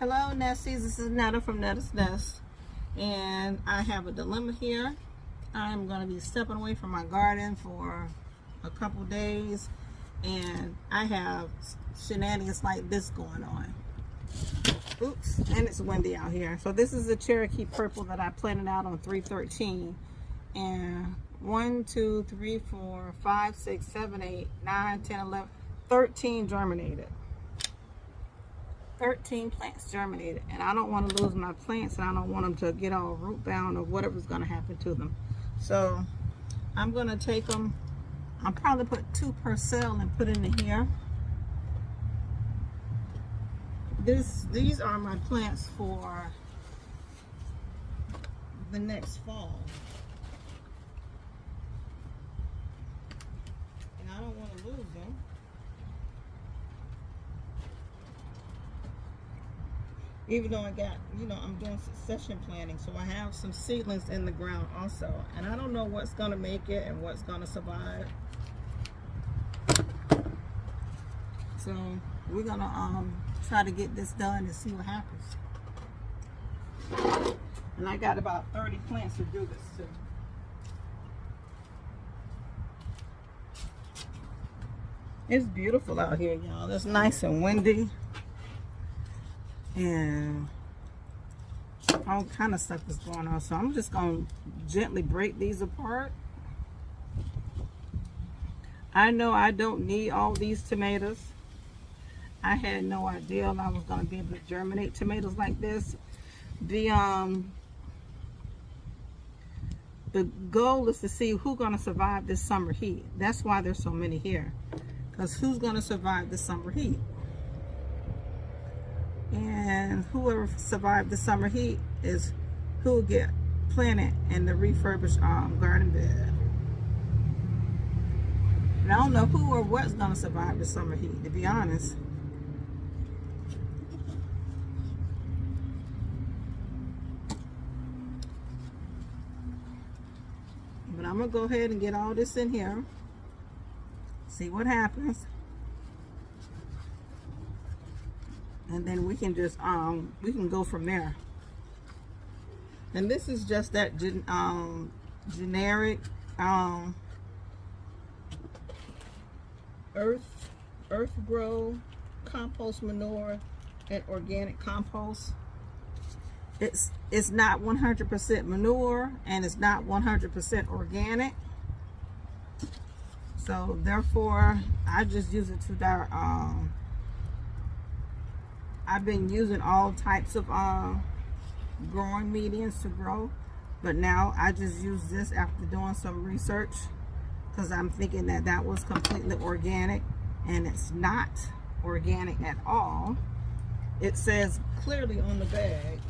Hello Nesties, this is Netta from Netta's Nest, and I have a dilemma here. I'm going to be stepping away from my garden for a couple days, and I have shenanigans like this going on. Oops, and it's windy out here. So this is a Cherokee Purple that I planted out on 313, and 1, 2, 3, 4, 5, 6, 7, 8, 9, 10, 11, 13 germinated. 13 plants germinated, and I don't want to lose my plants, and I don't want them to get all root bound or whatever's going to happen to them. So I'm going to take them. I'll probably put 2 per cell and put in here. These are my plants for the next fall, and I don't want to lose them. Even though I got, I'm doing succession planting, so I have some seedlings in the ground also, and I don't know what's going to make it and what's going to survive. So we're going to try to get this done and see what happens. And I got about 30 plants to do this too. It's beautiful out here, y'all. It's nice and windy. And all kind of stuff is going on, so I'm just going to gently break these apart. I know I don't need all these tomatoes. I had no idea I was going to be able to germinate tomatoes like this. The goal is to see who's going to survive this summer heat. That's why there's so many here, because who's going to survive the summer heat? And whoever survived the summer heat is who will get planted in the refurbished garden bed. And I don't know who or what's going to survive the summer heat, to be honest. But I'm going to go ahead and get all this in here. See what happens. And then we can just we can go from there. And this is just that generic earth grow compost manure and organic compost. It's not 100% manure, and it's not 100% organic. So therefore I just use it to I've been using all types of growing mediums to grow, but now I just use this after doing some research, because I'm thinking that that was completely organic, and it's not organic at all. It says clearly on the bag,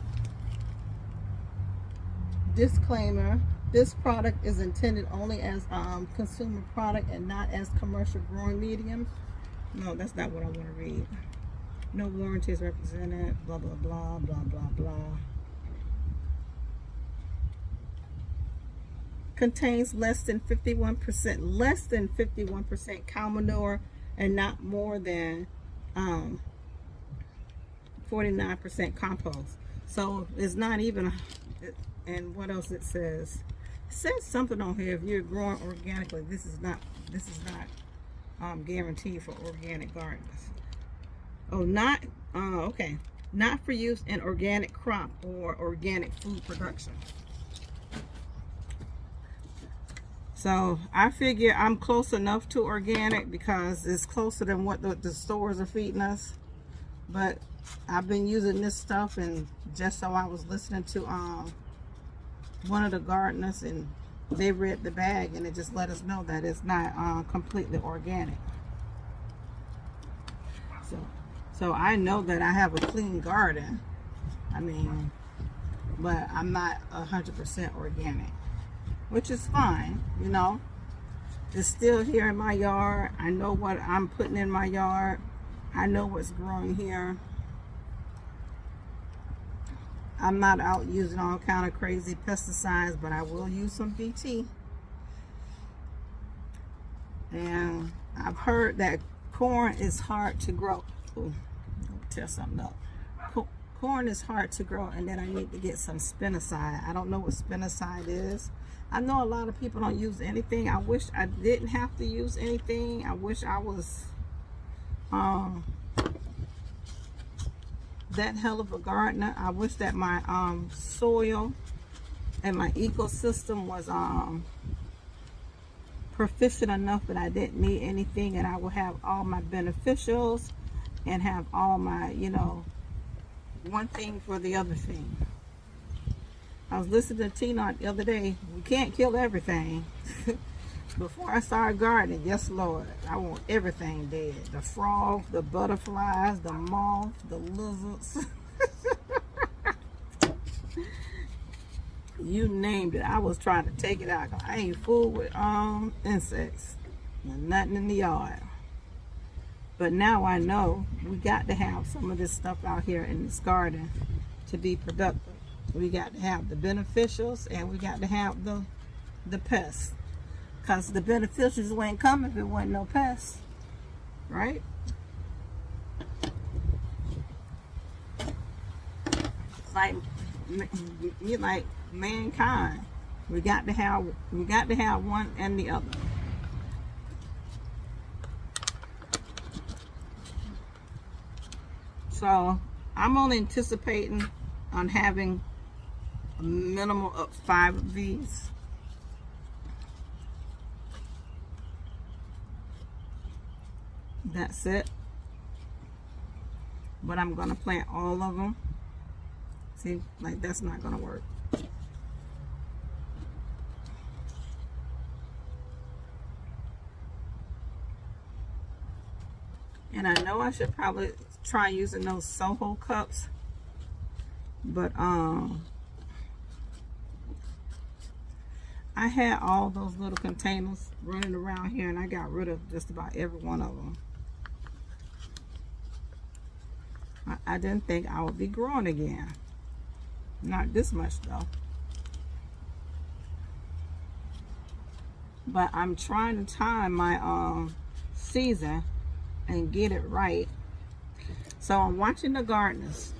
disclaimer, this product is intended only as consumer product and not as commercial growing medium. No, that's not what I want to read. No warranties represented, blah, blah, blah, blah, blah, blah. Contains less than 51% cow manure and not more than 49% compost. So it's not even, and what else it says? It says something on here, if you're growing organically, this is not guaranteed for organic gardens. Oh, okay. Not for use in organic crop or organic food production. So I figure I'm close enough to organic because it's closer than what the stores are feeding us. But I've been using this stuff, and just so I was listening to one of the gardeners, and they read the bag, and it just let us know that it's not completely organic. So I know that I have a clean garden. I mean, but I'm not 100% organic, which is fine, It's still here in my yard. I know what I'm putting in my yard. I know what's growing here. I'm not out using all kind of crazy pesticides, but I will use some BT. And I've heard that corn is hard to grow. Ooh, tear something up. corn is hard to grow, and then I need to get some spinoside. I don't know what spinoside is. I know a lot of people don't use anything. I wish I didn't have to use anything. I wish I was that hell of a gardener. I wish that my soil and my ecosystem was proficient enough that I didn't need anything, and I would have all my beneficials and have all my, you know, one thing for the other thing. I was listening to Tina the other day. We can't kill everything. Before I started gardening, yes Lord, I want everything dead. The frogs, the butterflies, the moths, the lizards. You named it. I was trying to take it out. I ain't fooled with insects. Nothing in the yard. But now I know we got to have some of this stuff out here in this garden to be productive. We got to have the beneficials, and we got to have the pests. Because the beneficials wouldn't come if it wasn't no pests. Right? Like mankind. We got to have one and the other. So I'm only anticipating on having a minimum of 5 of these. That's it. But I'm gonna plant all of them. See, like that's not gonna work. And I know I should probably try using those Soho cups, but I had all those little containers running around here, and I got rid of just about every one of them. I didn't think I would be growing again. Not this much though. But I'm trying to time my season and get it right. So I'm watching the gardeners,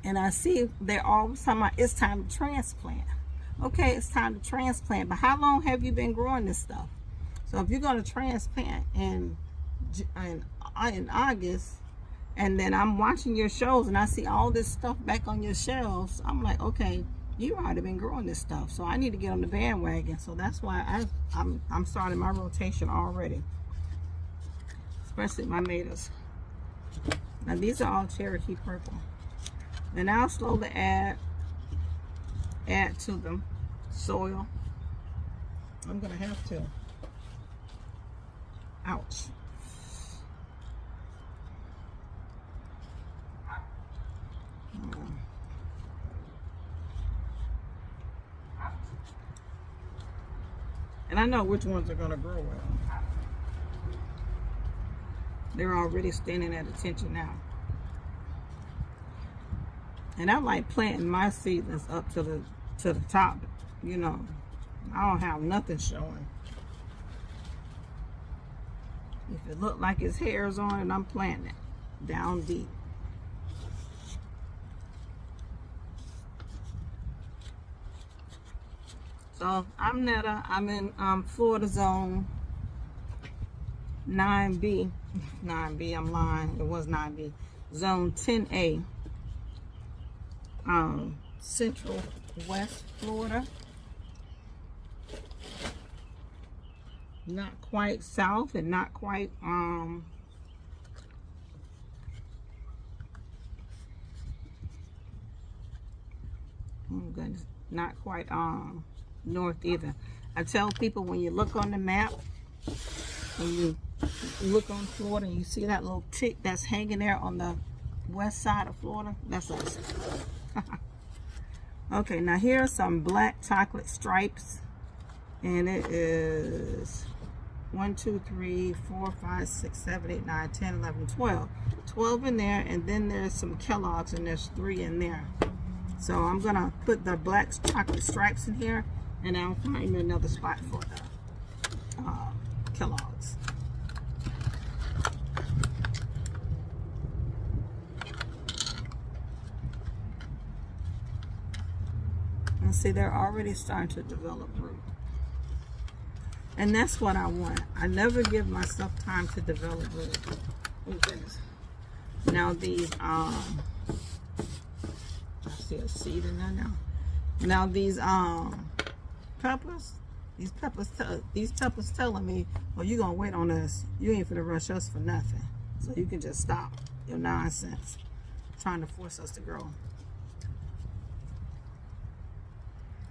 and I see they're always talking about it's time to transplant. Okay, it's time to transplant, but how long have you been growing this stuff? So if you're going to transplant in August, and then I'm watching your shows and I see all this stuff back on your shelves, I'm like, okay, you already been growing this stuff, so I need to get on the bandwagon. So that's why I'm starting my rotation already, especially my tomatoes. Now these are all Cherokee purple, and I'll slowly add to them soil. I'm gonna have to. Ouch. And I know which ones are gonna grow well. They're already standing at attention now. And I like planting my seedlings up to the top, you know. I don't have nothing showing. If it look like it's hairs on it, I'm planting it down deep. So I'm Netta. I'm in Florida zone 9B. 9B, I'm lying. It was 9B. Zone 10A. Central West Florida. Not quite south and not quite oh goodness, not quite north either. I tell people, when you look on the map, when you look on Florida and you see that little tick that's hanging there on the west side of Florida, that's us. Okay, now here are some black chocolate stripes, and it is 1, 2, 3, 4, 5, 6, 7, 8, 9, 10, 11, 12. 12 in there, and then there's some Kellogg's, and there's 3 in there. So I'm gonna put the black chocolate stripes in here, and I'll find another spot for the Kellogg's. See, they're already starting to develop root. And that's what I want. I never give myself time to develop root. What's this? Now these, I see a seed in there now. Now these peppers, these peppers telling me, well, you're gonna wait on us. You ain't finna rush us for nothing. So you can just stop your nonsense trying to force us to grow.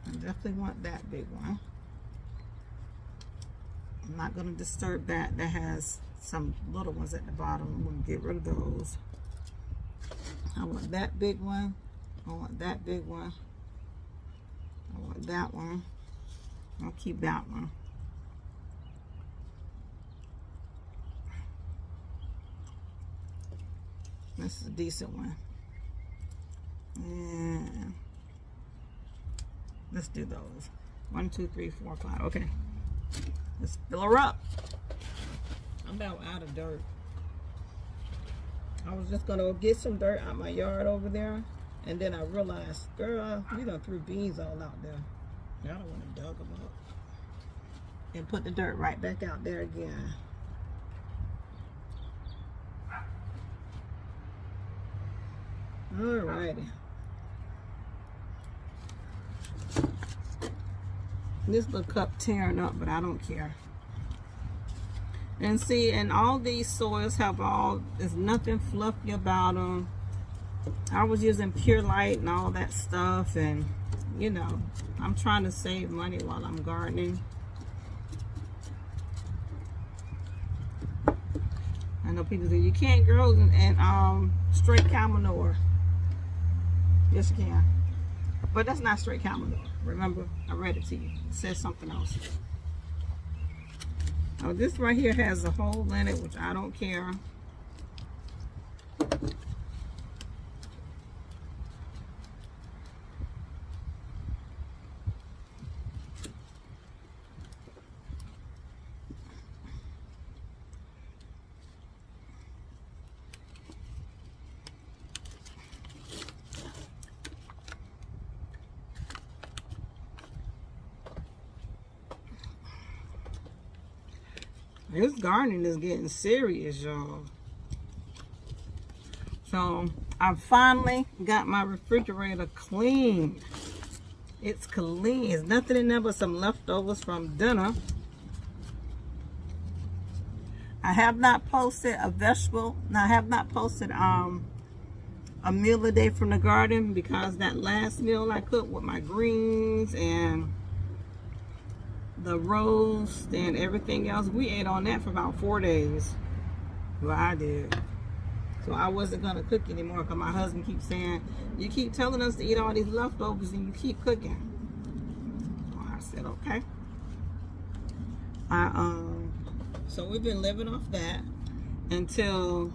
I definitely want that big one. I'm not going to disturb that. That has some little ones at the bottom. I'm going to get rid of those. I want that big one. I want that big one. I want that one. I'll keep that one. This is a decent one. And let's do those. 1, 2, 3, 4, 5. Okay. Let's fill her up. I'm about out of dirt. I was just gonna get some dirt out my yard over there, and then I realized, girl, we done threw beans all out there. I don't want to dug them up. And put the dirt right back out there again. Alrighty. This little cup tearing up, but I don't care. And see, and all these soils have there's nothing fluffy about them. I was using Pure Light and all that stuff, and you know, I'm trying to save money while I'm gardening. I know people say you can't grow in straight cow manure. Yes, you can. But that's not straight cow manure. Remember, I read it to you. It says something else. Oh, this right here has a hole in it, which I don't care. This gardening is getting serious, y'all. So I finally got my refrigerator clean. It's clean. There's nothing in there but some leftovers from dinner. I have not posted a vegetable. I have not posted a meal a day from the garden, because that last meal I cooked with my greens and the roast and everything else, we ate on that for about 4 days. Well, I did. So I wasn't gonna cook anymore, because my husband keeps saying, you keep telling us to eat all these leftovers and you keep cooking. So I said, okay. So we've been living off that until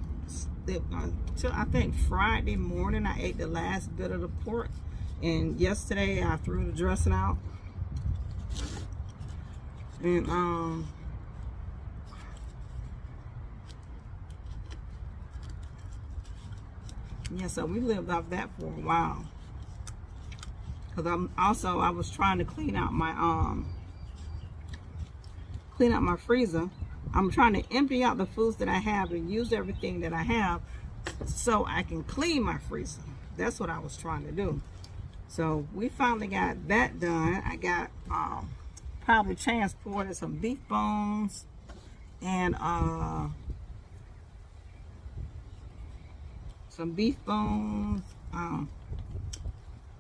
I think Friday morning. I ate the last bit of the pork, and yesterday I threw the dressing out. And yeah, so we lived off that for a while, because I was trying to clean out my freezer. I'm trying to empty out the foods that I have and use everything that I have so I can clean my freezer. That's what I was trying to do. So we finally got that done. I got probably transported some beef bones and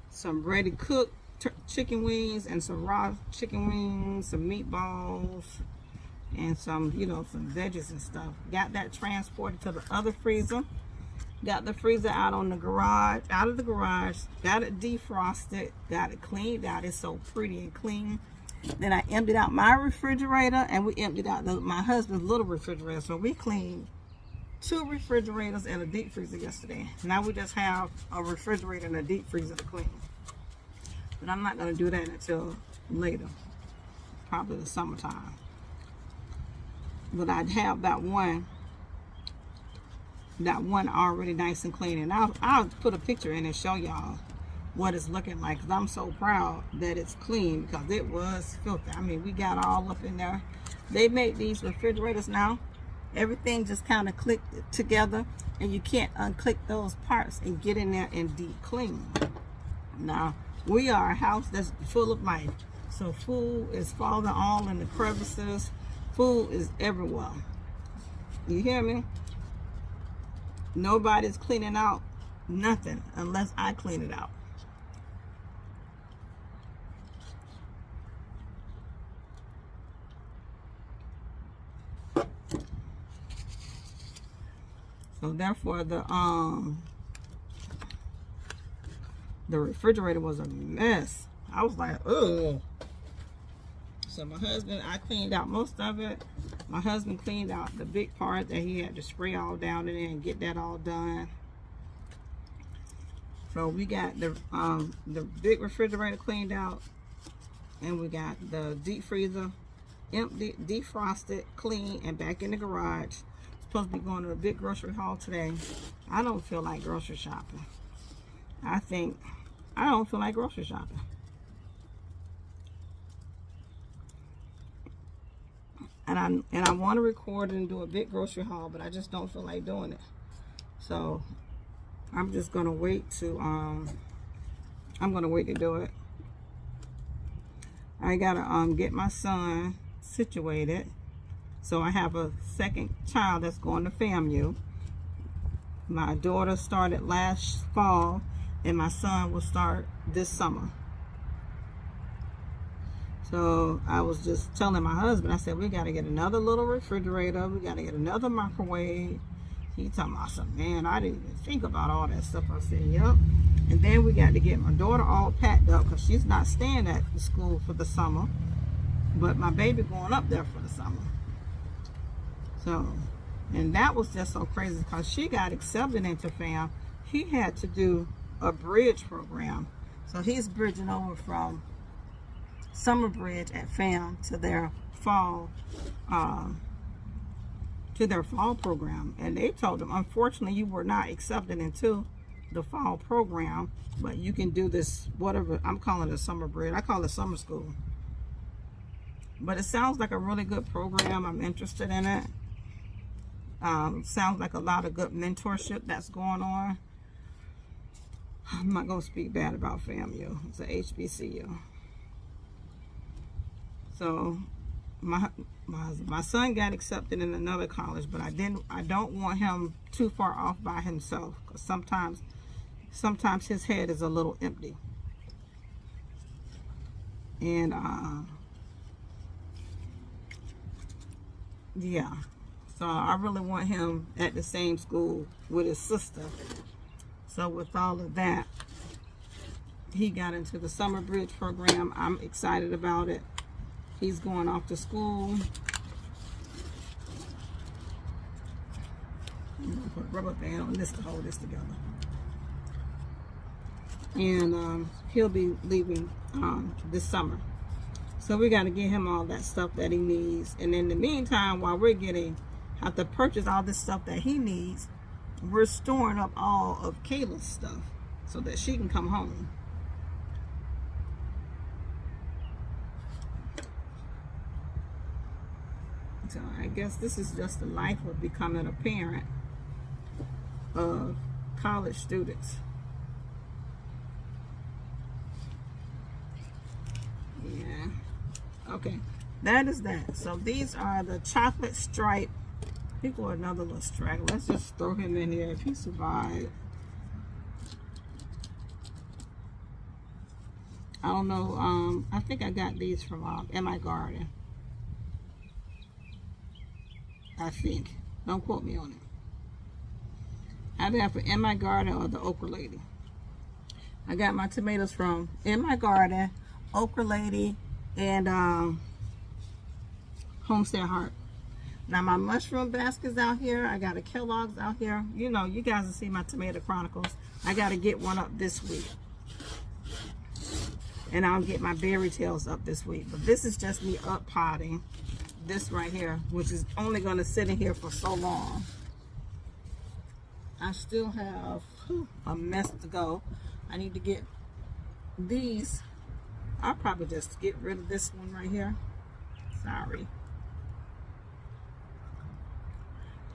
some ready cooked chicken wings, and some raw chicken wings, some meatballs, and some, you know, some veggies and stuff. Got that transported to the other freezer. Got the freezer out of the garage. Got it defrosted. Got it cleaned out. It's so pretty and clean. Then I emptied out my refrigerator, and we emptied out my husband's little refrigerator. So we cleaned 2 refrigerators and a deep freezer yesterday. Now we just have a refrigerator and a deep freezer to clean. But I'm not going to do that until later, probably the summertime. But I'd have that one already nice and clean. And I'll put a picture in and show y'all what it's looking like, because I'm so proud that it's clean, because it was filthy. I mean, we got all up in there. They make these refrigerators now, everything just kind of clicked together, and you can't unclick those parts and get in there and deep clean. Now, we are a house that's full of life, so food is falling all in the crevices. Food is everywhere. You hear me? Nobody's cleaning out nothing unless I clean it out. So therefore the refrigerator was a mess. I was like, oh. So my husband, I cleaned out most of it. My husband cleaned out the big part that he had to spray all down in there and get that all done. So we got the big refrigerator cleaned out, and we got the deep freezer empty, defrosted, clean, and back in the garage. Supposed to be going to a big grocery haul today. I don't feel like grocery shopping. I don't feel like grocery shopping. And I want to record and do a big grocery haul, but I just don't feel like doing it. So I'm just gonna wait to do it. I gotta get my son situated. So I have a second child that's going to FAMU. My daughter started last fall, and my son will start this summer. So I was just telling my husband, I said, we got to get another little refrigerator. We got to get another microwave. He talking about something, man, I didn't even think about all that stuff. I said, yep. And then we got to get my daughter all packed up, because she's not staying at the school for the summer. But my baby going up there for the summer. So, and that was just so crazy, because she got accepted into FAM. He had to do a bridge program. So he's bridging over from Summer Bridge at FAM to their fall program. And they told him, unfortunately, you were not accepted into the fall program, but you can do this, whatever, I'm calling it Summer Bridge. I call it summer school. But it sounds like a really good program. I'm interested in it. Sounds like a lot of good mentorship that's going on. I'm not going to speak bad about FAMU. It's a HBCU. So my son got accepted in another college, but I don't want him too far off by himself, because sometimes his head is a little empty. And yeah, so I really want him at the same school with his sister. So with all of that, he got into the Summer Bridge program. I'm excited about it. He's going off to school. I'm gonna put a rubber band on this to hold this together. And he'll be leaving this summer. So we got to get him all that stuff that he needs. And in the meantime, while we're have to purchase all this stuff that he needs, we're storing up all of Kayla's stuff so that she can come home. So I guess this is just the life of becoming a parent of college students. Yeah. Okay. That is that. So these are the chocolate stripe. People are another little straggler. Let's just throw him in here if he survived. I don't know. I think I got these from In My Garden. I think. Don't quote me on it. Either have for In My Garden or the Okra Lady. I got my tomatoes from In My Garden, Okra Lady, and Homestead Heart. Now my mushroom baskets out here. I got a Kellogg's out here. You know, you guys will see my Tomato Chronicles. I got to get one up this week. And I'll get my berry tails up this week. But this is just me up potting this right here, which is only going to sit in here for so long. I still have a mess to go. I need to get these, I'll probably just get rid of this one right here. Sorry.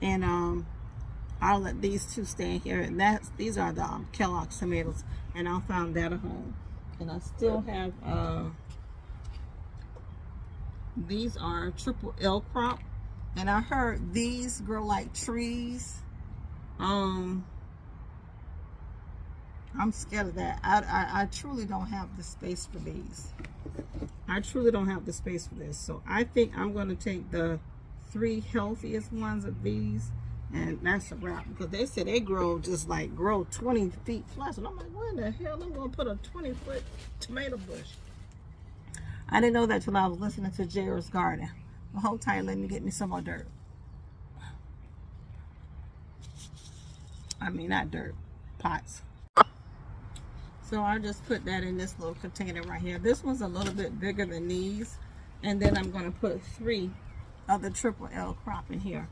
And I'll let these two stay here. And these are the Kellogg's tomatoes, and I found that at home. And I still have these are triple L crop, and I heard these grow like trees. I'm scared of that. I truly don't have the space for these. I truly don't have the space for this. So I think I'm going to take the 3 healthiest ones of these, and that's a wrap, because they said they grow just like grow 20 feet plus, and I'm like, where the hell I'm going to put a 20-foot tomato bush? I didn't know that till I was listening to Jair's Garden. The whole time, let me get me some more dirt. I mean, not dirt, pots. So I just put that in this little container right here. This one's a little bit bigger than these. And then I'm going to put 3 of the triple L crop in here.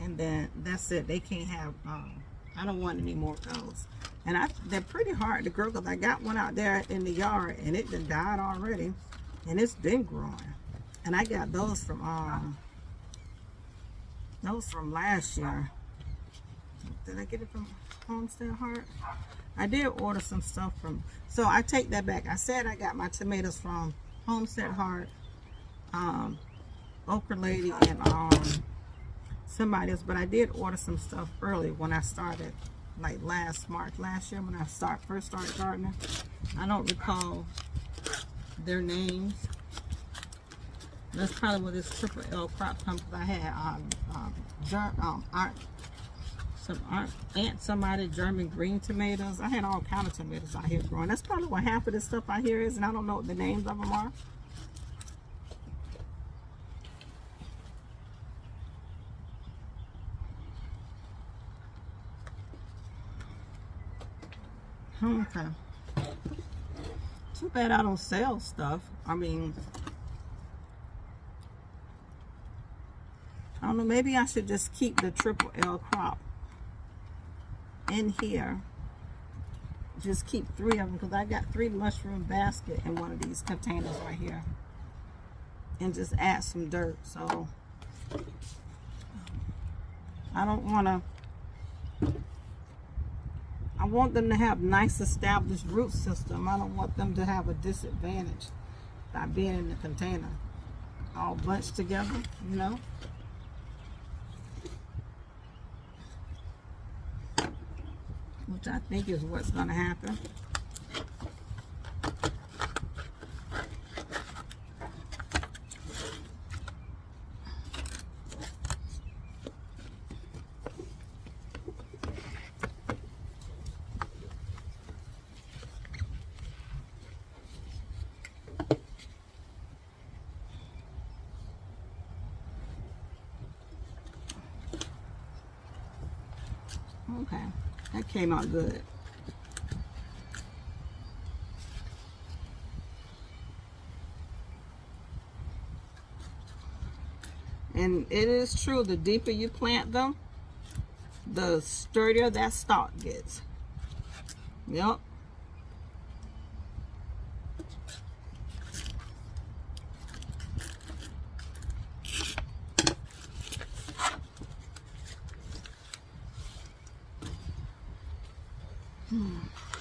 And then that's it. They can't have, I don't want any more of those. And they're pretty hard to grow, because I got one out there in the yard and it done died already. And it's been growing. And I got those from last year. Did I get it from Homestead Heart? I did order some stuff from, so I take that back. I said I got my tomatoes from Homestead Heart, Okra Lady, and somebody else, but I did order some stuff early when I started, like last year when I first started gardening. I don't recall their names. That's probably where this triple L crop comes, because I had Aunt Somebody German green tomatoes. I had all kind of tomatoes out here growing. That's probably what half of this stuff out here is, and I don't know what the names of them are. Okay. Too bad I don't sell stuff. I mean, I don't know, maybe I should just keep the triple L crop in here. Just keep 3 of them, because I got 3 mushroom basket in one of these containers right here. And just add some dirt. So I don't want to, I want them to have nice established root system. I don't want them to have a disadvantage by being in the container all bunched together, you know. Which I think is what's going to happen. Okay, that came out good. And it is true, the deeper you plant them, the sturdier that stalk gets. Yep.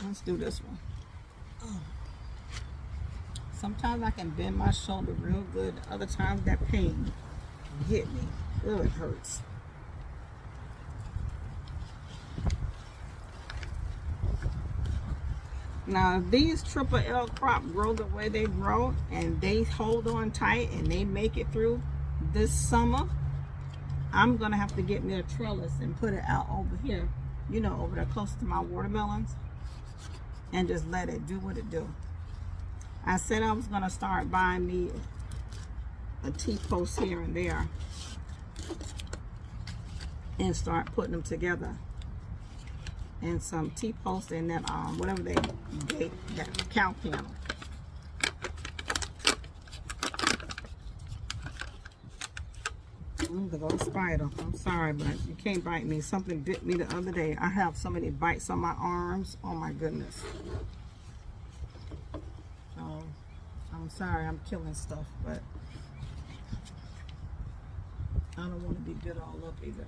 Let's do this one. Oh. Sometimes I can bend my shoulder real good. Other times that pain hit me. Oh, it hurts. Now, if these triple L crop grow the way they grow, and they hold on tight, and they make it through this summer, I'm gonna have to get me a trellis and put it out over here, you know, over there close to my watermelons, and just let it do what it do. I said I was gonna start buying me a T-post here and there and start putting them together, and some T-posts and that whatever they that cow panel. The little spider. I'm sorry, but you can't bite me. Something bit me the other day. I have so many bites on my arms. Oh my goodness. Oh, I'm sorry, I'm killing stuff, but I don't want to be bit all up either.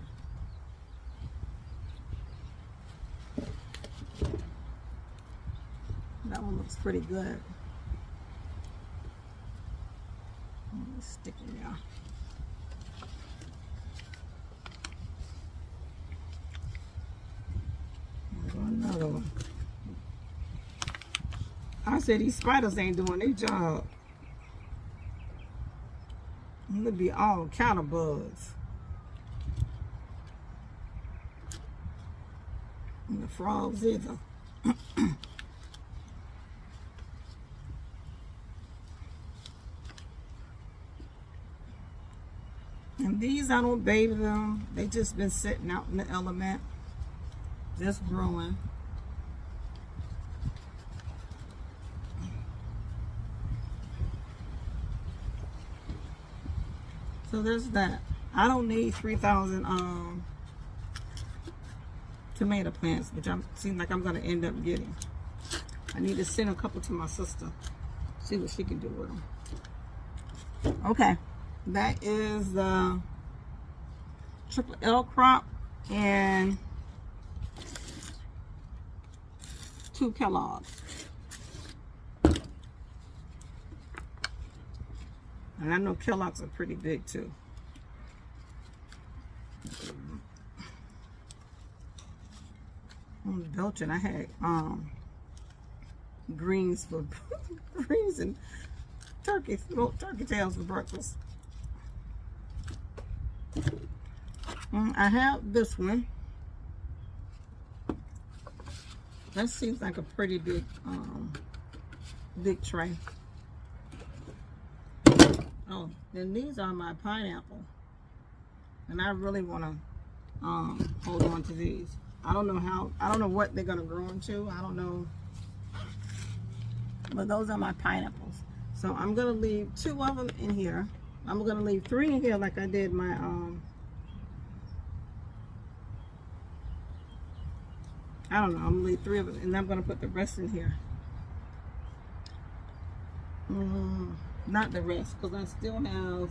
That one looks pretty good. Let me stick it now. Another one. I said these spiders ain't doing their job. It'll be all kind of bugs. And the frogs either. And these, I don't baby them. They just been sitting out in the element, just growing. So there's that. I don't need 3,000 tomato plants, which seems like I'm gonna end up getting. I need to send a couple to my sister, see what she can do with them. Okay, that is the triple L crop and 2 Kellogg's. And I know Kellogg's are pretty big too. I'm belching. I had greens for greens and turkey tails for breakfast. I have this one. That seems like a pretty big big tray. Oh, then these are my pineapple, and I really want to hold on to these. I don't know what they're gonna grow into. I don't know, but those are my pineapples. So I'm gonna leave 2 of them in here. I'm gonna leave 3 in here like I did my I don't know. I'm gonna leave 3 of them, and I'm gonna put the rest in here. Not the rest, because I still have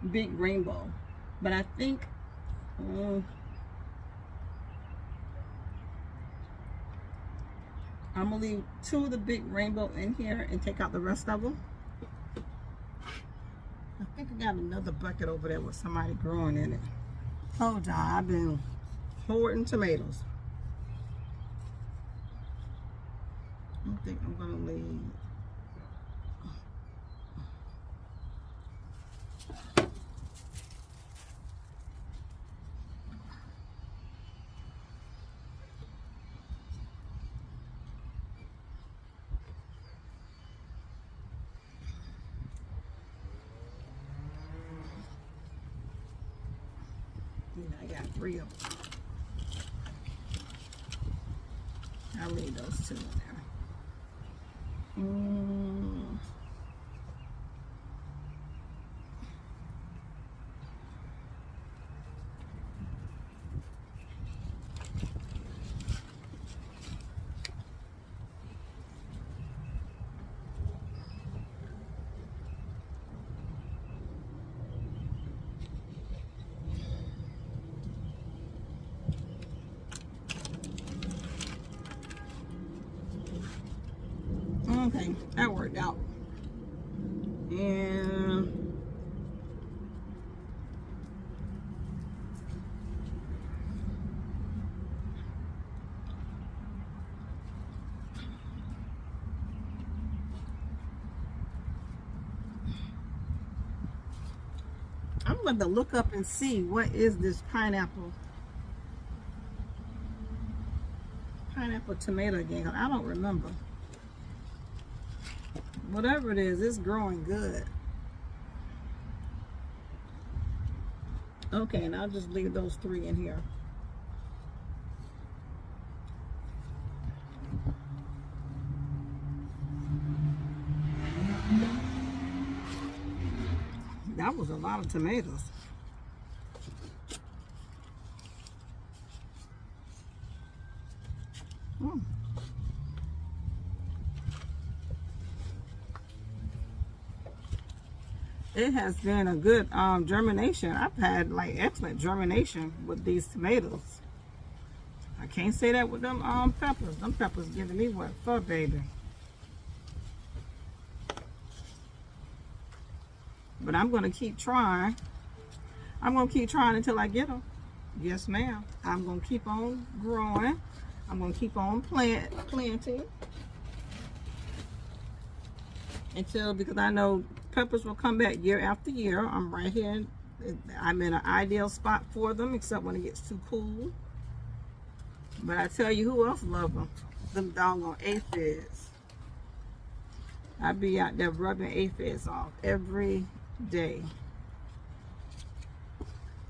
big rainbow, but I think I'm gonna leave 2 of the big rainbow in here and take out the rest of them. I think I got another bucket over there with somebody growing in it. Oh, y'all, I've been hoarding tomatoes. I think I'm gonna leave. I got 3 of them. I'll leave those 2 in there. Okay, that worked out. And I'm going to look up and see what is this pineapple tomato again. I don't remember. Whatever it is, it's growing good. Okay, and I'll just leave those 3 in here. That was a lot of tomatoes. it has been a good germination. I've had like excellent germination with these tomatoes. I can't say that with them peppers. Them peppers giving me what for, baby. But I'm gonna keep trying. I'm gonna keep trying until I get them. Yes, ma'am. I'm gonna keep on growing. I'm gonna keep on planting until, because I know peppers will come back year after year. I'm right here. I'm in an ideal spot for them, except when it gets too cool. But I tell you, who else love them? Them doggone aphids. I be out there rubbing aphids off every day.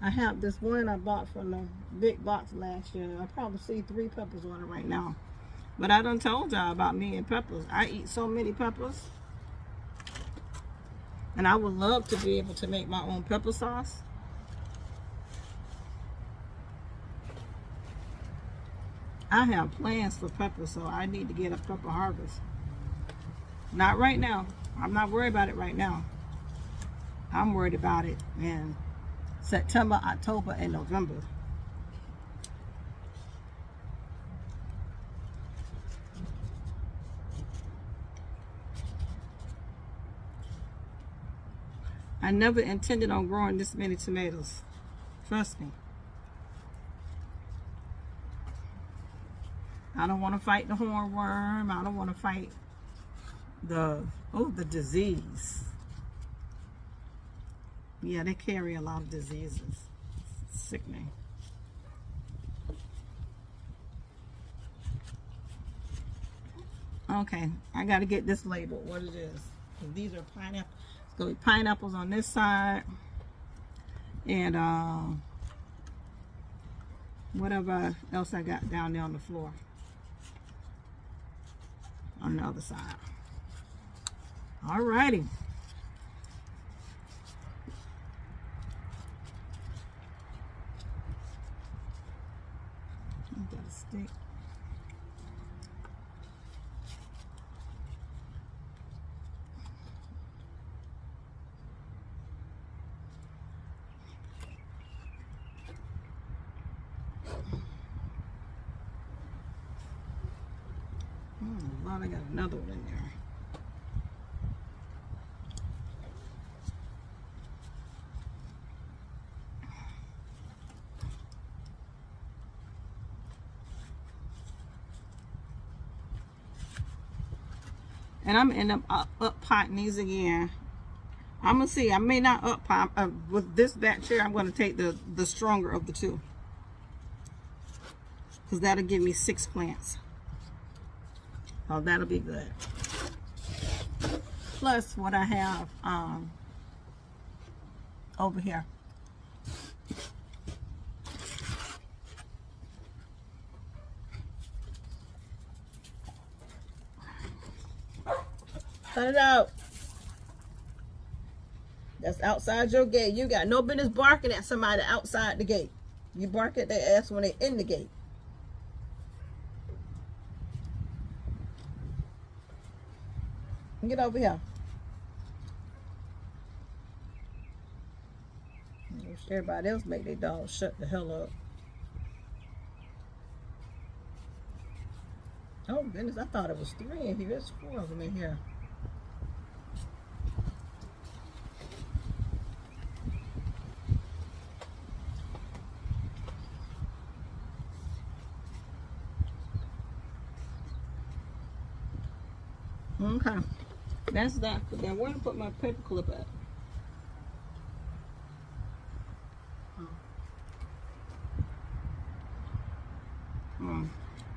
I have this one I bought from the big box last year. I probably see 3 peppers on it right now. But I done told y'all about me and peppers. I eat so many peppers. And I would love to be able to make my own pepper sauce. I have plans for peppers, so I need to get a pepper harvest. Not right now. I'm not worried about it right now. I'm worried about it in September, October, and November. I never intended on growing this many tomatoes. Trust me. I don't want to fight the hornworm. I don't want to fight the disease. Yeah, they carry a lot of diseases. It's sickening. Okay, I got to get this labeled, what it is. These are pineapple. It's going to be pineapples on this side. And whatever else I got down there on the floor. On the other side. Alrighty. Got a stick. Well, I got another one in there. And I'm gonna end up potting these again. I'm gonna see. I may not up pot with this batch here. I'm gonna take the stronger of the two, because that'll give me 6 plants. Oh, that'll be good. Plus what I have over here. Cut it out. That's outside your gate. You got no business barking at somebody outside the gate. You bark at their ass when they're in the gate. Get over here. I wish everybody else make their dogs shut the hell up. Oh goodness, I thought it was 3 in here. There's 4 of them in here. Okay, that's that. But then where to put my paper clip at?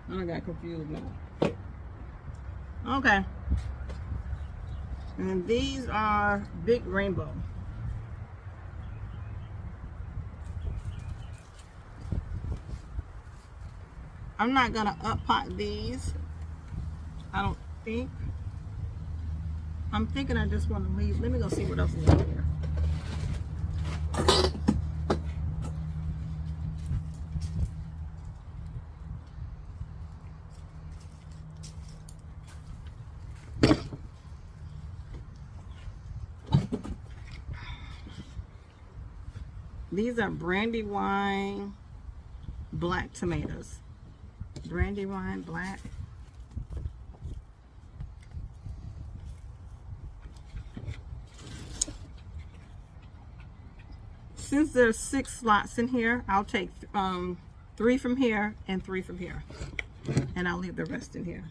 I got confused now. Okay, and these are big rainbow. I'm not gonna up pot these. I don't think. I'm thinking I just want to leave. Let me go see what else is in here. These are Brandywine black tomatoes. Brandywine black. Since there's 6 slots in here, I'll take 3 from here and 3 from here. And I'll leave the rest in here.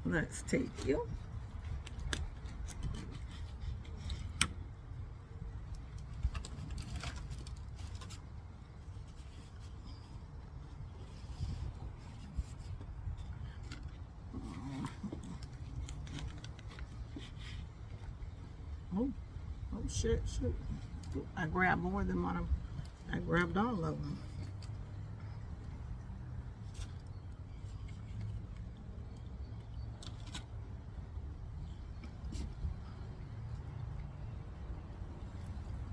Let's take you. Oh shit, shoot. I grabbed more than one of them. I grabbed all of them.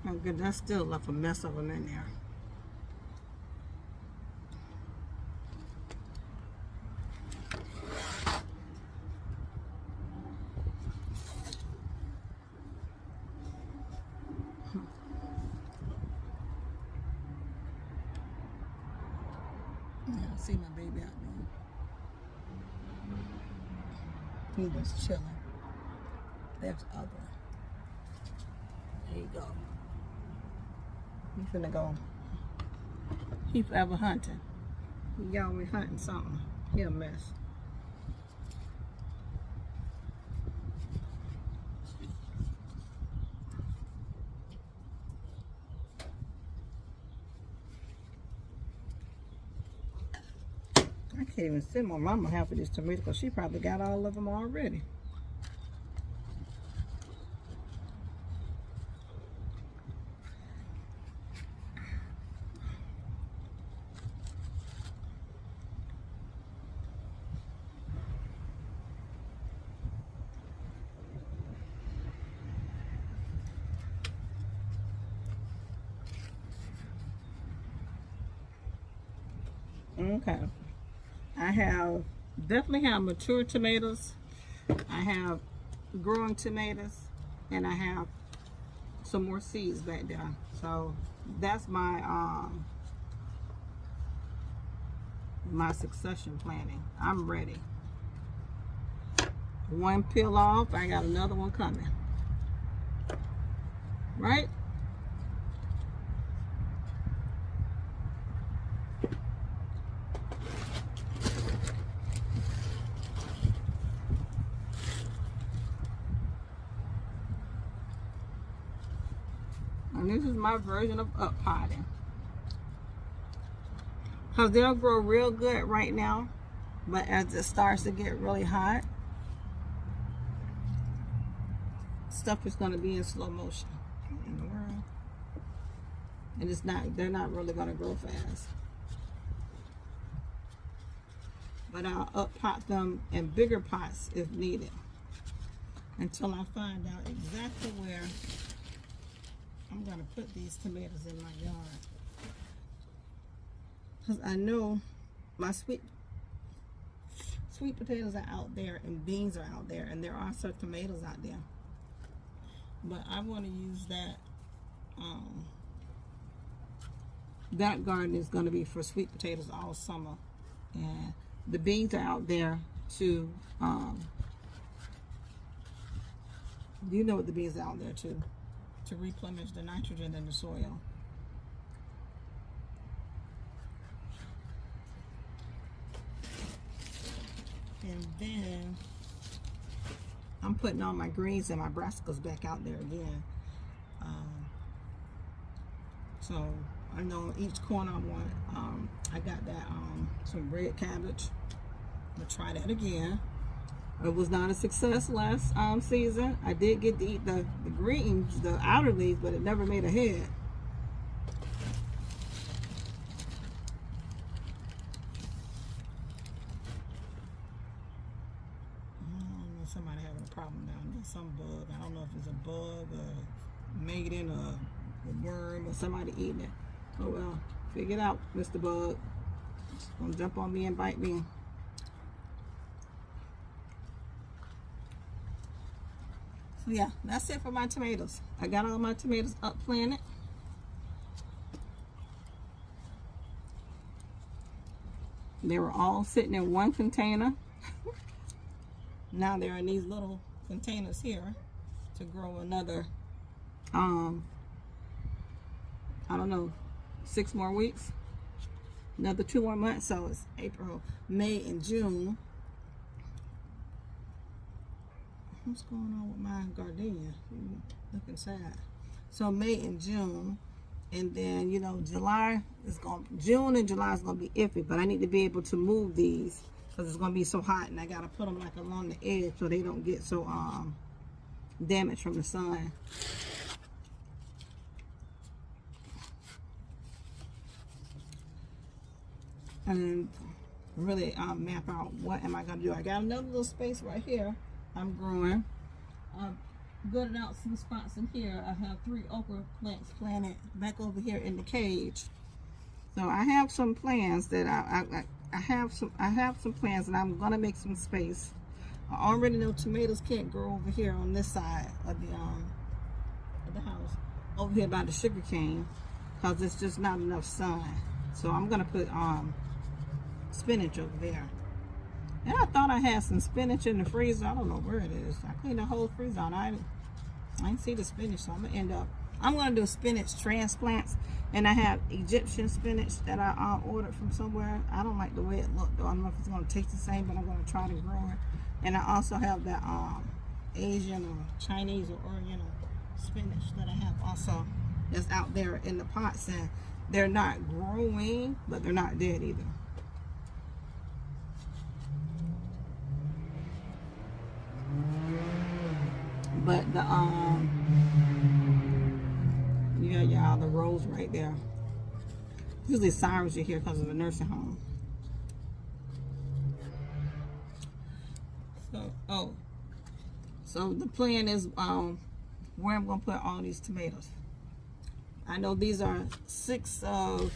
Oh good, that's still left a mess of them in there. Yeah, I see my baby out there. He was chilling. There's other. There you go. He finna go. He forever hunting. He always hunting something. He a mess. I can't even send my mama half of this tomato because she probably got all of them already. Okay. I definitely have mature tomatoes. I have growing tomatoes, and I have some more seeds back there. So that's my my succession planning. I'm ready. One peel off, I got another one coming. Right? And this is my version of up potting. Because they'll grow real good right now. But as it starts to get really hot, stuff is going to be in slow motion. In the world. And it's not, they're not really going to grow fast. But I'll up pot them in bigger pots if needed. Until I find out exactly where I'm going to put these tomatoes in my yard. Because I know my sweet potatoes are out there and beans are out there. And there are some tomatoes out there. But I want to use that. That garden is going to be for sweet potatoes all summer. And the beans are out there to, you know what the beans are out there to replenish the nitrogen in the soil. And then I'm putting all my greens and my brassicas back out there again. So I know each corner I want. I got that some red cabbage. I'm gonna try that again. It was not a success last season. I did get to eat the greens, the outer leaves, but it never made a head. I don't know, somebody having a problem down there. Some bug. I don't know if it's a bug, a maiden, a worm, or somebody eating it. Oh well, figure it out, Mr. Bug. It's gonna jump on me and bite me. So yeah, that's it for my tomatoes. I got all my tomatoes up planted. They were all sitting in one container. Now they're in these little containers here to grow another, I don't know, 6 more weeks. Another 2 more months. So it's April, May, and June. What's going on with my gardenia? Looking sad. So May and June, and then you know July is going. June and July is going to be iffy, but I need to be able to move these because it's going to be so hot, and I got to put them like along the edge so they don't get so damaged from the sun. And really map out what am I going to do. I got another little space right here. I'm growing. I've gutted out some spots in here. I have 3 okra plants planted back over here in the cage. So I have some plans that I have some plans, and I'm gonna make some space. I already know tomatoes can't grow over here on this side of the house, over here by the sugar cane, because it's just not enough sun. So I'm gonna put spinach over there. And I thought I had some spinach in the freezer. I don't know where it is. I cleaned the whole freezer out. I didn't see the spinach, so I'm gonna do spinach transplants. And I have Egyptian spinach that I ordered from somewhere. I don't like the way it looked though. I don't know if it's gonna taste the same, but I'm gonna try to grow it. And I also have that Asian or Chinese or Oriental spinach that I have also that's out there in the pots, and they're not growing, but they're not dead either. But the yeah, y'all, the rows right there. Usually sirens you hear because of the nursing home. So the plan is where I'm gonna put all these tomatoes. I know these are 6 of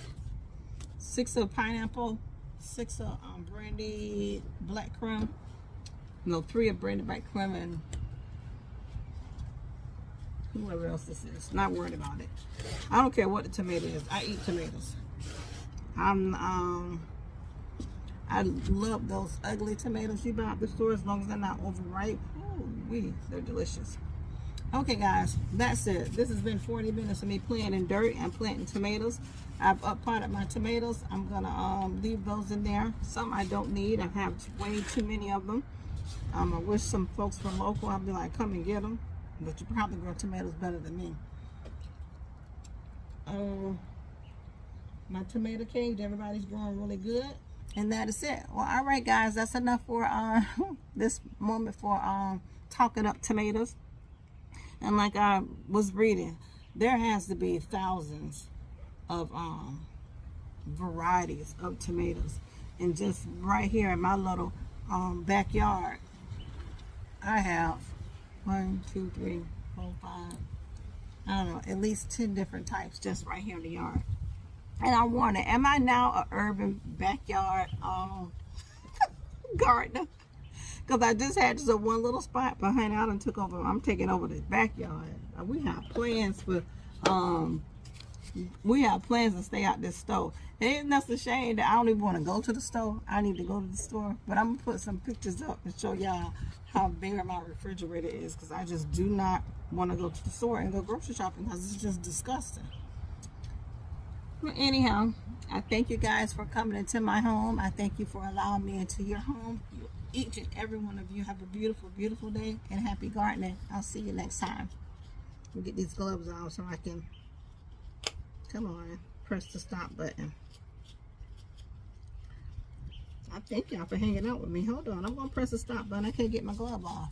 pineapple, 6 of brandy black crumb. No, 3 of brandy black crumb, and whoever else this is. Not worried about it. I don't care what the tomato is. I eat tomatoes. I love those ugly tomatoes you buy at the store, as long as they're not overripe. Ooh, they're delicious. Okay, guys, that's it. This has been 40 minutes of me playing in dirt and planting tomatoes. I've up-potted my tomatoes. I'm gonna leave those in there. Some I don't need. I have way too many of them. I wish some folks from local, I'd be like, come and get them. But you probably grow tomatoes better than me. My tomato cage, everybody's growing really good. And that is it. Well, all right, guys, that's enough for this moment for talking up tomatoes. And like I was reading, there has to be thousands of varieties of tomatoes. And just right here in my little backyard, I have 1, 2, 3, 4, 5, I don't know, at least 10 different types just right here in the yard. And I wonder, am I now an urban backyard gardener? Because I just had just a one little spot behind out and took over. I'm taking over the backyard. We have plans for to stay out this store. And that's a shame that I don't even want to go to the store. I need to go to the store. But I'm going to put some pictures up and show y'all how bare my refrigerator is, because I just do not want to go to the store and go grocery shopping, because it's just disgusting. Well, anyhow, I thank you guys for coming into my home. I thank you for allowing me into your home. Each and every one of you have a beautiful, beautiful day, and happy gardening. I'll see you next time. We'll get these gloves off so I can, come on, press the stop button. I thank y'all for hanging out with me. Hold on, I'm going to press the stop button. I can't get my glove off.